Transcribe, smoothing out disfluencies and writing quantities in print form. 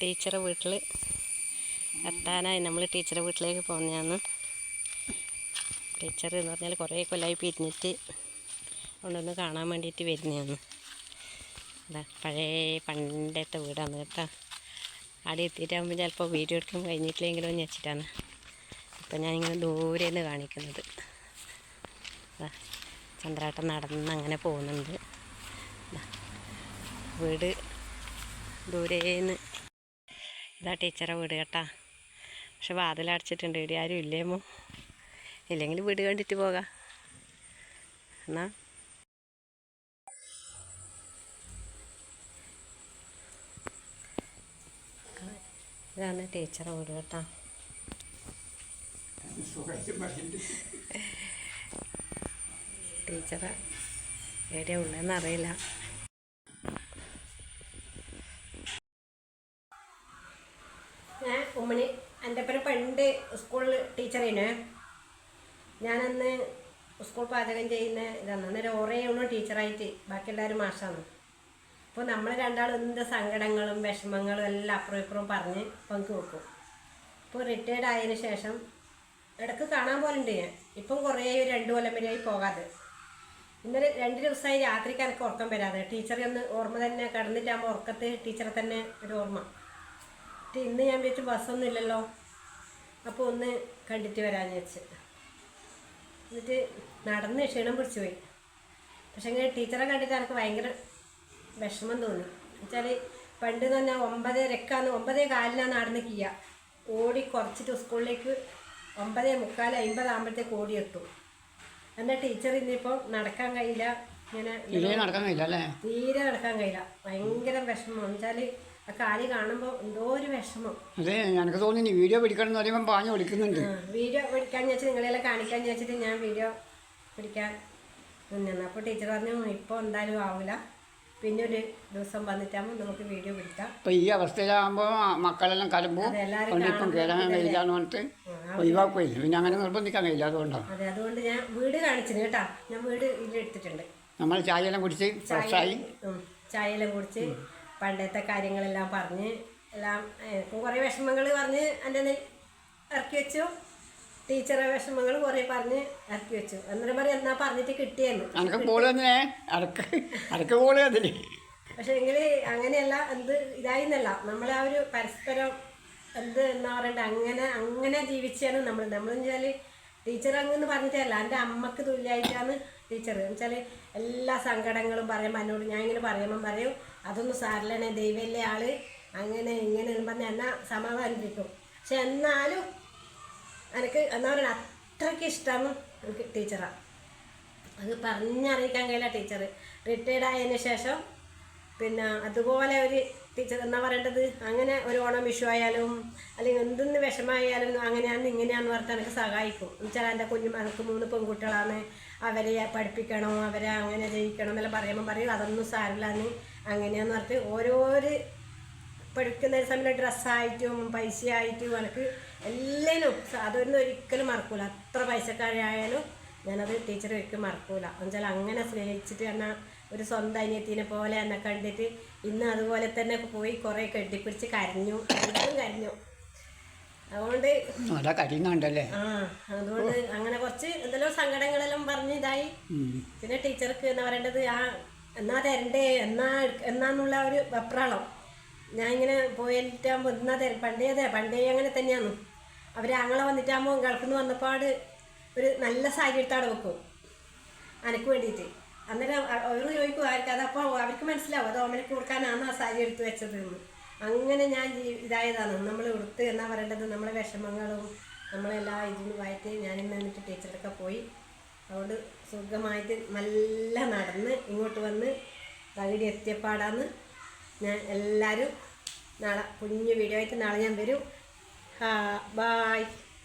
ടീച്ചറെ വീട്ടിൽ എത്താനായി. നമ്മൾ ടീച്ചറെ വീട്ടിലേക്ക് പോകുന്നതാണ്. ടീച്ചർ എന്ന് പറഞ്ഞാൽ കുറേ കൊല്ലമായി പിരിഞ്ഞിട്ട് കൊണ്ടൊന്ന് കാണാൻ വേണ്ടിയിട്ട് വരുന്നതാണ്. പണ്ടത്തെ വീടാണ് കേട്ടോ. അവിടെ എത്തിയിട്ടാകുമ്പോൾ ചിലപ്പോൾ വീഡിയോ എടുക്കാൻ കഴിഞ്ഞിട്ടില്ലെങ്കിലോ എന്ന് വെച്ചിട്ടാണ് അപ്പം ഞാനിങ്ങനെ ദൂരെ നിന്ന് കാണിക്കുന്നത്. ചന്ദ്രാട്ടം നടന്ന് അങ്ങനെ പോകുന്നുണ്ട്. വീട് ദൂരേന്ന് ഇതാ ടീച്ചറെ വീട് കേട്ടാ. പക്ഷെ വാതിലടച്ചിട്ടുണ്ട്. ഇവിടെ ആരും ഇല്ലേമോ? ഇല്ലെങ്കിൽ വീട് കണ്ടിട്ട് പോകാം എന്നാ. ഇതാണ് ടീച്ചറെ വീട് കേട്ടാ. ടീച്ചറെ എവിടെയാ ഉള്ളതെന്ന് അറിയില്ല. ഞാൻ ഉമ്മണി എൻ്റെ അപ്പനെ പണ്ട് സ്കൂളിൽ ടീച്ചറേനെ. ഞാനന്ന് സ്കൂൾ പാചകം ചെയ്യുന്ന ഇതാണ്. അന്നേരം ഓറേയൊന്നും ടീച്ചറായിട്ട്, ബാക്കി എല്ലാവരും മാഷാണ്. അപ്പോൾ നമ്മൾ രണ്ടാളും എന്ത് സങ്കടങ്ങളും വിഷമങ്ങളും എല്ലാം അപ്പുറം ഇപ്പുറം പറഞ്ഞ് പങ്കുവെക്കും. ഇപ്പോൾ റിട്ടയർഡ് ആയതിനു ശേഷം ഇടയ്ക്ക് കാണാൻ പോലുണ്ട് ഞാൻ. ഇപ്പം കുറേ 2 കൊല്ലം വരെയായി പോകാതെ. ഇന്നലെ 2 ദിവസമായി രാത്രിക്ക് എനിക്ക് ഉറക്കം വരാതെ. ടീച്ചറെ ഒന്ന് ഓർമ്മ തന്നെ കിടന്നിട്ടാകുമ്പോൾ ഉറക്കത്ത് ടീച്ചറെ തന്നെ ഒരു ഓർമ്മ. ഇന്ന് ഞാൻ വെച്ച് ബസ്സൊന്നും ഇല്ലല്ലോ, അപ്പോൾ ഒന്ന് കണ്ടിട്ട് വരാമെന്ന് വെച്ച്. എന്നിട്ട് നടന്ന് ക്ഷീണം പിടിച്ചു പോയി. പക്ഷെ ഇങ്ങനെ ടീച്ചറെ കണ്ടിട്ട് എനിക്ക് ഭയങ്കര വിഷമം തോന്നി. എന്നുവെച്ചാൽ പണ്ട് തന്നെ 9:15 നടന്ന് കീയ ഓടി കുറച്ചിട്ട് സ്കൂളിലേക്ക് 9:45 ആകുമ്പോഴത്തേക്ക് ഓടിയെത്തും. എന്നാൽ ടീച്ചർ ഇന്നിപ്പോൾ നടക്കാൻ കഴിയില്ല. ഇങ്ങനെ തീരെ നടക്കാൻ കഴിയില്ല. ഭയങ്കര വിഷമം. എന്നുവെച്ചാൽ ആ കാല് കാണുമ്പോൾ എന്തോ ഒരു വിഷമം. അതെ, എനിക്ക് തോന്നി വീഡിയോ പിടിക്കണം എന്ന് പറയുമ്പോൾ പാഞ്ഞു വിളിക്കുന്നുണ്ട്. വീഡിയോ പിടിക്കാന്ന് വെച്ചാൽ നിങ്ങളെല്ലാം കാണിക്കാന്ന് വെച്ചിട്ട് ഞാൻ വീഡിയോ പിടിക്കാൻ നിന്നു. അപ്പോൾ ടീച്ചർ പറഞ്ഞു ഇപ്പോൾ എന്തായാലും ആവില്ല, പിന്നെ ഒരു ദിവസം വന്നിട്ടാകുമ്പോൾ നമുക്ക് വീഡിയോ പിടിക്കാം. ഇപ്പം ഈ അവസ്ഥയിലാകുമ്പോൾ മക്കളെല്ലാം കലമ്പോൾ ഇപ്പം കയറാൻ കഴിയില്ലാന്ന് പറഞ്ഞിട്ട് ഒഴിവാക്കുകയില്ല. പിന്നെ അങ്ങനെ നിർബന്ധിക്കാൻ കഴിയില്ല. അതുകൊണ്ടാണ്. അതെ, അതുകൊണ്ട് ഞാൻ വീട് കാണിച്ചിന് കേട്ടാ. ഞാൻ വീട് ഇതിലെടുത്തിട്ടുണ്ട്. നമ്മൾ ചായയെല്ലാം കുടിച്ച് ഫ്രഷായി ചായയെല്ലാം കുടിച്ച് പണ്ടത്തെ കാര്യങ്ങളെല്ലാം പറഞ്ഞ് എല്ലാം കുറേ വിഷമങ്ങൾ പറഞ്ഞ് എൻ്റെ ഇറക്കി വെച്ചു. ടീച്ചറെ വിഷമങ്ങൾ കുറേ പറഞ്ഞ് ഇറക്കി വെച്ചു. അന്നേരം പറയും എന്നാ പറഞ്ഞിട്ട് കിട്ടിയെന്ന്. പക്ഷെ എങ്കിൽ അങ്ങനെയല്ല, എന്ത് ഇതായിന്നല്ല, നമ്മളെ ആ ഒരു പരസ്പരം എന്ത് എന്നാ പറയണ്ട അങ്ങനെ ജീവിച്ചാണ് നമ്മളെന്ന് വെച്ചാൽ ടീച്ചർ അങ്ങനെ പറഞ്ഞിട്ടല്ല. എൻ്റെ അമ്മക്ക് തുല്യമായിട്ടാണ് ടീച്ചർ. എന്ന് വെച്ചാൽ എല്ലാ സങ്കടങ്ങളും പറയുമ്പോൾ എന്നോട് ഞാൻ ഇങ്ങനെ പറയുമ്പം പറയും അതൊന്നും സാരില്ലേ, ദൈവമല്ലേ ആള്, അങ്ങനെ ഇങ്ങനെ പറഞ്ഞ് എന്നെ സമാധാനിപ്പിക്കും. പക്ഷെ എന്നാലും എനിക്ക് എന്താ പറയുക അത്രയ്ക്ക് ഇഷ്ടമാണ് എനിക്ക് ടീച്ചറാണ്. അത് പറഞ്ഞറിയിക്കാൻ കഴിയില്ല. ടീച്ചർ റിട്ടയർഡ് ആയതിനു ശേഷം പിന്നെ അതുപോലെ ഒരു ടീച്ചർ എന്നാ പറയേണ്ടത്, അങ്ങനെ ഒരു ഓണം വിഷു ആയാലും അല്ലെങ്കിൽ എന്തെന്ന് വിഷമമായാലും അങ്ങനെയാണെന്ന് ഇങ്ങനെയാണെന്ന് പറഞ്ഞിട്ട് എനിക്ക് സഹായിക്കും. എന്നുവെച്ചാൽ എൻ്റെ എനിക്ക് 3 പെൺകുട്ടികളാണ്, അവരെ പഠിപ്പിക്കണം, അവരെ അങ്ങനെ ജയിക്കണം എന്നെല്ലാം പറയുമ്പോൾ പറയും അതൊന്നും സാരില്ലാന്ന് അങ്ങനെയാന്ന് പറഞ്ഞിട്ട് ഓരോരു പഠിക്കുന്ന സമയം ഡ്രസ്സായിട്ടും പൈസയായിട്ടും എനിക്ക് എല്ലാവരും അതൊന്നും ഒരിക്കലും മറക്കൂല. അത്ര പൈസക്കാരായാലും ഞാനത് ടീച്ചർ ഒരിക്കലും മറക്കൂല. എന്നുവെച്ചാൽ അങ്ങനെ സ്നേഹിച്ചിട്ട് എന്നാൽ ഒരു സ്വന്തം അനിയത്തിനെ പോലെ എന്നെ കണ്ടിട്ട് ഇന്ന് അതുപോലെ തന്നെ പോയി കുറേ കെട്ടിപ്പിടിച്ച് കരഞ്ഞു. അതുകൊണ്ട് അതുകൊണ്ട് അങ്ങനെ കുറച്ച് എന്തെല്ലോ സങ്കടങ്ങളെല്ലാം പറഞ്ഞ് ഇതായി. പിന്നെ ടീച്ചർക്ക് എന്താ പറയേണ്ടത്, എന്നാ തരണ്ടേ എന്നാന്നുള്ള ഒരു വെപ്രാളം. ഞാൻ ഇങ്ങനെ പോയിട്ടാകുമ്പോൾ എന്നാ പണ്ടേ അങ്ങനെ തന്നെയാണ്. അവർ ആങ്ങളെ വന്നിട്ടാകുമ്പോൾ ഗൾഫിൽ നിന്ന് വന്നപ്പാട് ഒരു നല്ല സാരി എടുത്താടെ വെക്കും എനിക്ക് വേണ്ടിയിട്ട്. അന്നേരം അവർ ചോദിക്കും ആർക്ക് അതപ്പോൾ അവർക്ക് മനസ്സിലാവും അത് ഓമനക്ക് കൊടുക്കാനാണ് ആ സാരി എടുത്ത് വെച്ചത് എന്ന്. അങ്ങനെ ഞാൻ ഇതായതാണ്. നമ്മൾ ഉടുത്ത് എന്നാ പറയേണ്ടത് നമ്മളെ വിഷമങ്ങളും നമ്മളെല്ലാം ഇതിനുമായിട്ട് ഞാനിന്ന് എന്നിട്ട് ടീച്ചറൊക്കെ പോയി. അതുകൊണ്ട് സുഖമായിട്ട് നല്ല നടന്ന് ഇങ്ങോട്ട് വന്ന് തകിടി എത്തിയപ്പാടാന്ന്. ഞാൻ എല്ലാവരും നാളെ കുഞ്ഞു വീഡിയോ ആയിട്ട് നാളെ ഞാൻ വരും. ബായ്.